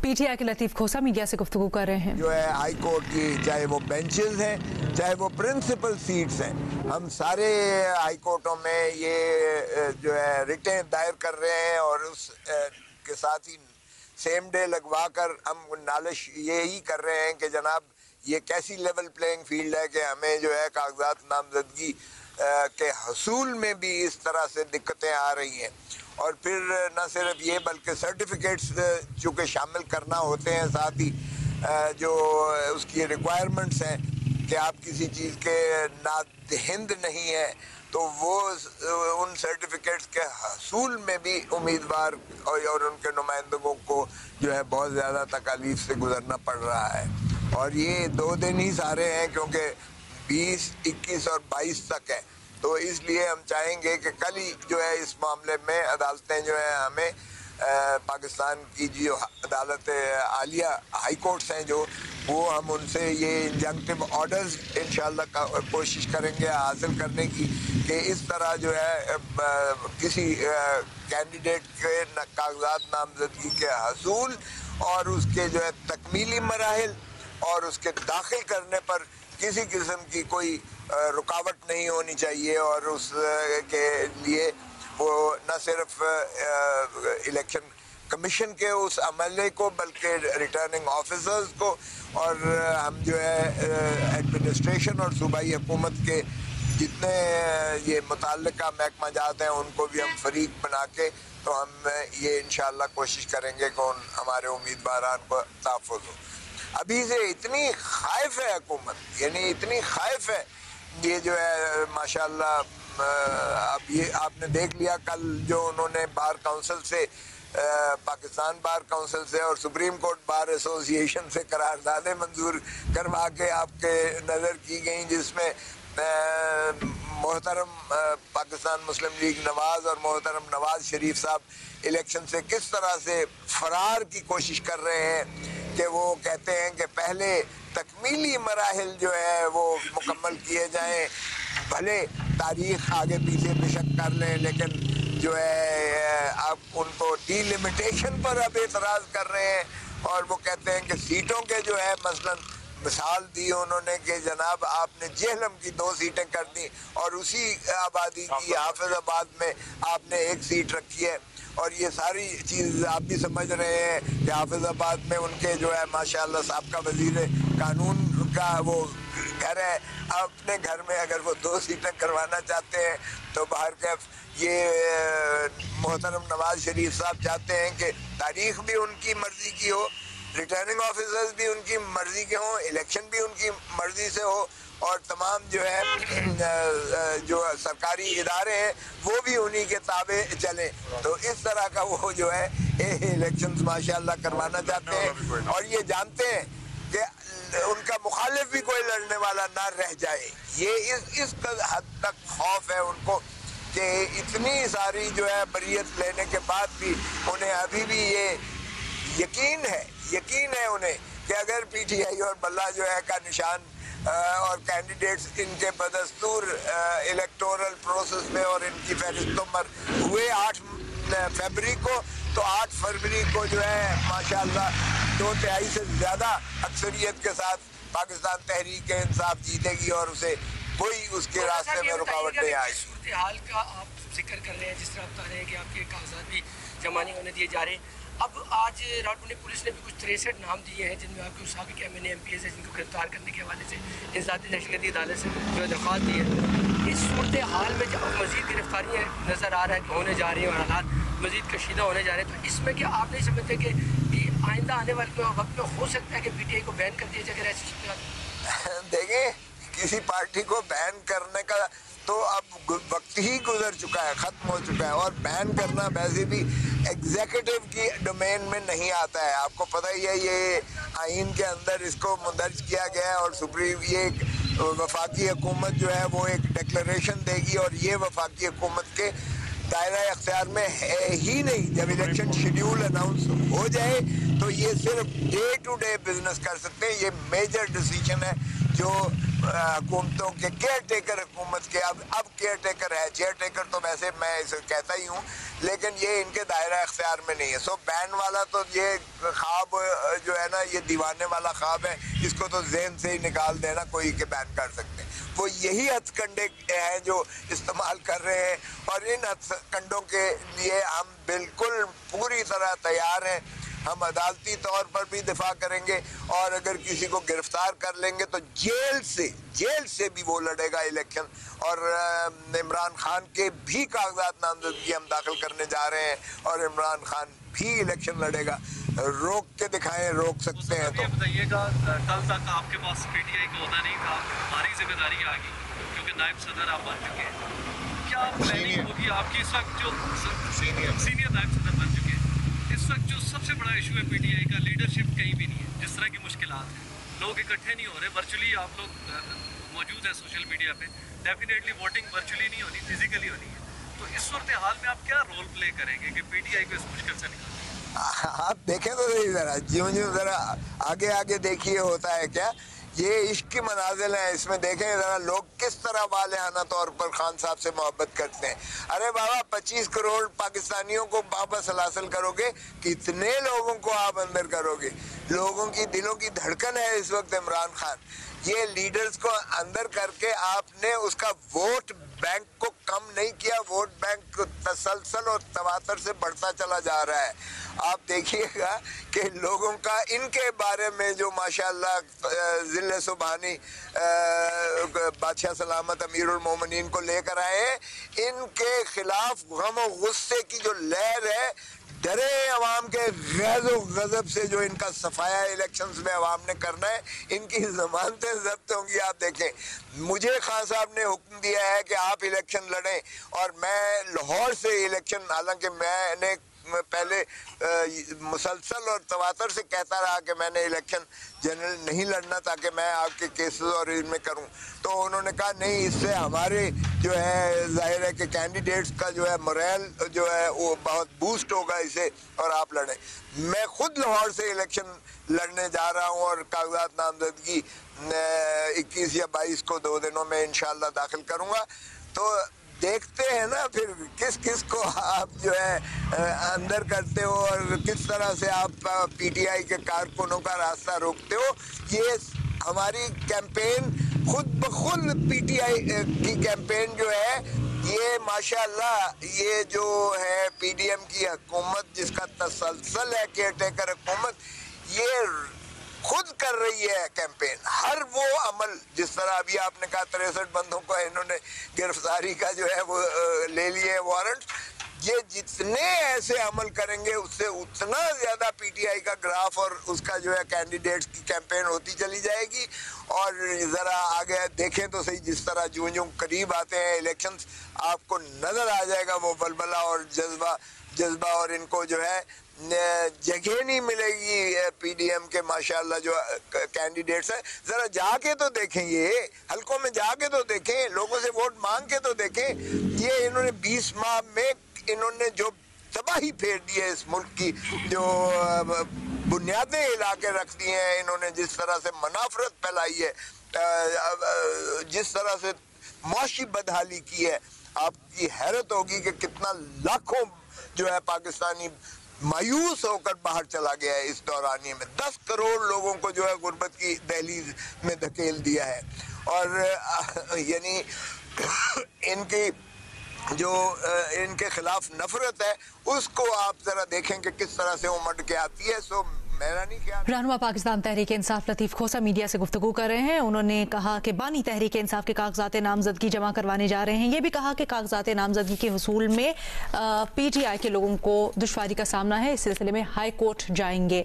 PTI के लतीफ खोसा media से गुफ्तगू कर रहे हैं। जो है हाई कोर्ट की, चाहे वो बेंचेस हैं, चाहे वो प्रिंसिपल सीट्स हैं, हम सारे हाई कोर्टों में ये जो है रिटें दायर कर रहे हैं और उस के साथ ही सेम डे लगवा कर हम नालिश यही कर रहे हैं कि जनाब ये कैसी लेवल प्लेइंग फील्ड है कि हमें जो है कागजात नामजदगी के हसूल में भी इस तरह से दिक्कतें आ रही हैं। और फिर न सिर्फ ये बल्कि सर्टिफिकेट्स चूँकि शामिल करना होते हैं, साथ ही जो उसकी रिक्वायरमेंट्स हैं कि आप किसी चीज़ के नादहिंद नहीं है तो वो उन सर्टिफिकेट्स के हसूल में भी उम्मीदवार और उनके नुमाइंदों को जो है बहुत ज़्यादा तकालीफ से गुजरना पड़ रहा है। और ये 2 दिन ही सारे हैं क्योंकि 20, 21 और 22 तक है, तो इसलिए हम चाहेंगे कि कल ही जो है इस मामले में अदालतें जो है हमें पाकिस्तान की जो अदालत आलिया हाई कोर्ट्स हैं जो वो हम उनसे ये इंजंक्टिव ऑर्डर्स इंशाल्लाह कोशिश करेंगे हासिल करने की कि इस तरह जो है किसी कैंडिडेट के कागजात नामजदगी के हसूल और उसके जो है तकमीली मराहिल और उसके दाखिल करने पर किसी किस्म की कोई रुकावट नहीं होनी चाहिए। और उसके लिए वो न सिर्फ इलेक्शन कमीशन के उस अमले को बल्कि रिटर्निंग ऑफिसर्स को और हम जो है एडमिनिस्ट्रेशन और सूबाई हुकूमत के जितने ये मुतल्लिका महकमा जात हैं उनको भी हम फरीक बना के तो हम ये इंशाअल्लाह कोशिश करेंगे कि हमारे उम्मीदवारान को तहफ़्फ़ुज़ हो। अभी से इतनी खाइफ है हुकूमत, यानी इतनी खाइफ है ये जो है माशाल्लाह। अब ये आपने देख लिया कल जो उन्होंने बार काउंसिल से पाकिस्तान बार काउंसिल से और सुप्रीम कोर्ट बार एसोसिएशन से करारदादें मंजूर करवा के आपके नज़र की गई, जिसमें मोहतरम पाकिस्तान मुस्लिम लीग नवाज और मोहतरम नवाज शरीफ साहब इलेक्शन से किस तरह से फरार की कोशिश कर रहे हैं कि वो कहते हैं कि पहले तकमीली मराहिल जो है वो मुकम्मल किए जाएं, भले तारीख आगे पीछे बेशक कर लें, लेकिन जो है आप उनको डिलिमिटेशन पर अब एतराज़ कर रहे हैं। और वो कहते हैं कि सीटों के जो है मसलन मिसाल दी उन्होंने कि जनाब आपने जेहलम की 2 सीटें कर दी और उसी आबादी की हाफिजाबाद में आपने 1 सीट रखी है। और ये सारी चीज़ आप भी समझ रहे हैं कि हाफिजाबाद में उनके जो है माशाल्लाह साबका वज़ीर कानून का वो घर है, अपने घर में अगर वो 2 सीटें करवाना चाहते हैं तो बाहर कैफ ये मोहतरम नवाज शरीफ साहब चाहते हैं कि तारीख भी उनकी मर्ज़ी की हो, रिटर्निंग ऑफिसर्स भी उनकी मर्ज़ी के हों, इलेक्शन भी उनकी मर्ज़ी से हो और तमाम जो है जो सरकारी इदारे हैं वो भी उन्हीं के ताबे चलें। तो इस तरह का वो जो है इलेक्शंस माशाल्लाह करवाना चाहते हैं और ये जानते हैं कि उनका मुखालिफ भी कोई लड़ने वाला ना रह जाए। ये इस हद तक खौफ है उनको कि इतनी सारी जो है बरियत लेने के बाद भी उन्हें अभी भी ये यकीन है उन्हें कि अगर पीटीआई और बल्ला जो है का निशान और कैंडिडेट्स इनके बदस्तूर इलेक्टोरल प्रोसेस में और इनकी फहरिस्तों पर हुए 8 फरवरी को, तो 8 फरवरी को जो है माशाल्लाह 2/3 से ज़्यादा अक्सरियत के साथ पाकिस्तान तहरीक इंसाफ जीतेगी और उसे कोई उसके रास्ते में रुकावट नहीं आएगी। हाल का आप जिक्र कर रहे हैं, जिस तरह आप बता रहे हैं कि आपके कागजात भी जमा नहीं होने दिए जा रहे हैं। अब आज रावलपिंडी पुलिस ने भी कुछ 63 नाम दिए हैं जिनमें आपके साबिक MNA MPs है जिनको गिरफ्तार करने के हवाले से इंसानी दहशतगर्दी अदालत से जो दरख्वास्त दी है। इस सूरत हाल में जब मज़ीद गिरफ्तारियाँ नज़र आ रहा है कि होने जा रही हैं और हालात मज़ीद कशीदा होने जा रहे हैं, तो इसमें क्या आप नहीं समझते कि आइंदा आने वाले वक्त में हो सकता है कि PTI को बैन कर दिया जाए? अगर ऐसी देखें, किसी पार्टी को बैन करने का तो अब वक्त ही गुजर चुका है, ख़त्म हो चुका है। और बैन करना वैसे भी एग्जीक्यूटिव की डोमेन में नहीं आता है, आपको पता ही है। ये आइन के अंदर इसको मुंदरज किया गया है और सुप्रीम ये वफाकी हुकूमत जो है वो एक डिक्लेरेशन देगी और ये वफाकी हुकूमत के दायरा अख्तियार में है ही नहीं। जब इलेक्शन शेड्यूल अनाउंस हो जाए तो ये सिर्फ डे टू डे बिजनेस कर सकते हैं। ये मेजर डिसीजन है जो हुकूमतों के केयर टेकर हुकूमत के अब केयर टेकर है, चेयर टेकर तो वैसे मैं इसे कहता ही हूँ, लेकिन ये इनके दायरा इख्तियार में नहीं है। सो बैन वाला तो ये ख्वाब जो है ना, ये दीवाने वाला ख्वाब है, इसको तो जहन से ही निकाल देना कोई के बैन कर सकते हैं। वो यही हथकंडे हैं जो इस्तेमाल कर रहे हैं और इन हथकंडों के लिए हम बिल्कुल पूरी तरह तैयार हैं। हम अदालती तौर पर भी दिफा करेंगे और अगर किसी को गिरफ्तार कर लेंगे तो जेल से भी वो लड़ेगा इलेक्शन। और इमरान खान के भी कागजात नामजदगी हम दाखिल करने जा रहे हैं और इमरान खान भी इलेक्शन लड़ेगा। रोक के दिखाएं, रोक सकते हैं तो बताइएगा। कल तक आपके पास पीटीआई का होता नहीं था, भारी जिम्मेदारी आ गई क्योंकि नायब सदर आप बन चुके हैं। क्या प्लानिंग होगी आपकी इस वक्त जो सीनियर नायब सदर बन चुके हैं? इस वक्त जो सबसे बड़ा इशू है पीटीआई का, लीडरशिप कहीं भी नहीं है। जिस तरह की मुश्किलात हैं, लोग इकट्ठे नहीं हो रहे, वर्चुअली आप लोग मौजूद है सोशल मीडिया पे, डेफिनेटली वोटिंग वर्चुअली नहीं होनी, फिजिकली होनी है। तो इस सूरत हाल में आप क्या रोल प्ले करेंगे कि पीटीआई को इस मुश्किल से निकालें? आप देखें तो सही जरा, ज्यों जरा आगे देखिए होता है क्या। ये इश्क की मनाजिल है, इसमें देखें जरा लोग किस तरह वालेहाना तौर पर खान साहब से मोहब्बत करते हैं। अरे बाबा, 25 करोड़ पाकिस्तानियों को वापस हासिल करोगे, कितने लोगों को आप अंदर करोगे? लोगों की दिलों की धड़कन है इस वक्त इमरान खान। ये लीडर्स को अंदर करके आपने उसका वोट बैंक को कम नहीं किया, वोट बैंक तसलसल और तवातर से बढ़ता चला जा रहा है। आप देखिएगा कि लोगों का इनके बारे में जो माशाअल्लाह जिले सुबहानी बादशाह सलामत अमीरुल मोमिनीन को लेकर आए, इनके खिलाफ गम और गुस्से की जो लहर है, डरे अवाम के गैज़ो गज़ब से जो इनका सफाया इलेक्शंस में अवाम ने करना है, इनकी ज़मानतें ज़ब्त होंगी। आप देखें, मुझे खान साहब ने हुक्म दिया है कि आप इलेक्शन लड़ें और मैं लाहौर से इलेक्शन, हालांकि मैंने पहले मुसलसल और तवातर से कहता रहा कि मैंने इलेक्शन जनरल नहीं लड़ना ताकि मैं आपके केसेस और इनमें करूं, तो उन्होंने कहा नहीं, इससे हमारे जो है जाहिर है कि कैंडिडेट्स का जो है मोरल जो है वो बहुत बूस्ट होगा इसे, और आप लड़ें। मैं खुद लाहौर से इलेक्शन लड़ने जा रहा हूं और कागजात नामजदगी 21 या 22 को 2 दिनों में इंशाल्लाह दाखिल करूंगा। तो देखते हैं ना फिर किस किस को आप जो है अंदर करते हो और किस तरह से आप पीटीआई के कारकुनों का रास्ता रोकते हो। ये हमारी कैंपेन खुद ब खुद पीटीआई की कैंपेन जो है, ये माशाअल्लाह ये जो है पीडीएम की हुकूमत जिसका तसलसल है, केयर टेकर हुकूमत, ये खुद कर रही है कैंपेन। हर वो अमल, जिस तरह अभी आपने कहा 63 बंदों को इन्होंने गिरफ्तारी का जो है वो ले लिए वारंट, ये जितने ऐसे अमल करेंगे उससे उतना ज्यादा पीटीआई का ग्राफ और उसका जो है कैंडिडेट्स की कैंपेन होती चली जाएगी। और जरा आगे देखें तो सही, जिस तरह जो करीब आते हैं इलेक्शंस, आपको नजर आ जाएगा वो बलबला और जज्बा और इनको जो है जगह नहीं मिलेगी पीडीएम के माशाल्लाह जो कैंडिडेट्स हैं। जरा जाके तो देखें, ये हलकों में जाके तो देखें, लोगों से वोट मांग के तो देखें। ये इन्होंने 20 माह में इन्होंने जो तबाही फेर दी है इस मुल्क की, जो बुनियादें हिला के रख दी हैं इन्होंने, जिस तरह से मनाफरत फैलाई है, जिस तरह से माशी बदहाली की है, आपकी हैरत होगी कि कितना लाखों जो है पाकिस्तानी मायूस होकर बाहर चला गया है इस दौरानिये में। 10 करोड़ लोगों को जो है गुर्बत की दहलीज में धकेल दिया है। और यानी इनकी जो इनके खिलाफ नफरत है उसको आप जरा देखें कि किस तरह से उमड़ के आती है। सो मेरा नहीं ख्याल। रहनुमा पाकिस्तान तहरीक इंसाफ लतीफ खोसा मीडिया से गुफ्तगू कर रहे हैं। उन्होंने कहा कि बानी तहरीक इंसाफ के कागजात नामजदगी जमा करवाने जा रहे हैं। ये भी कहा कि कागजात नामजदगी के हुसूल में पीटीआई के लोगों को दुश्वारी का सामना है, इस सिलसिले में हाई कोर्ट जाएंगे।